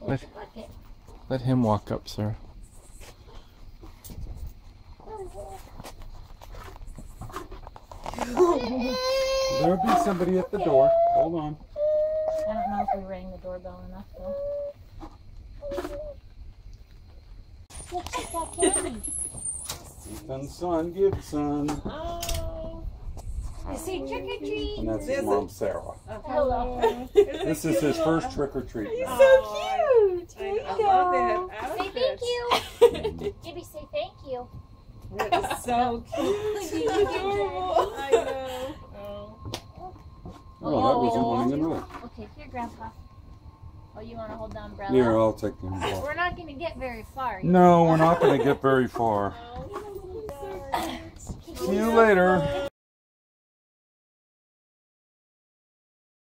Let him walk up, Sarah. There'll be somebody at the door. Hold on. I don't know if we rang the doorbell enough though. Ethan's son, Gibson. Oh. You see trick or treat. And that's his mom, Sarah. Hello. This is his first trick or treat. He's now. so cute. Here you I go. love that Say thank outfit. you. Gibby, say thank you. That is so cute. She's adorable. I know. Oh, that wasn't running the door. Okay, here, Grandpa. Oh, you want to hold the umbrella? Here, I'll take the umbrella. We're not going to get very far. No, we're not going to get very far. Oh, See you later.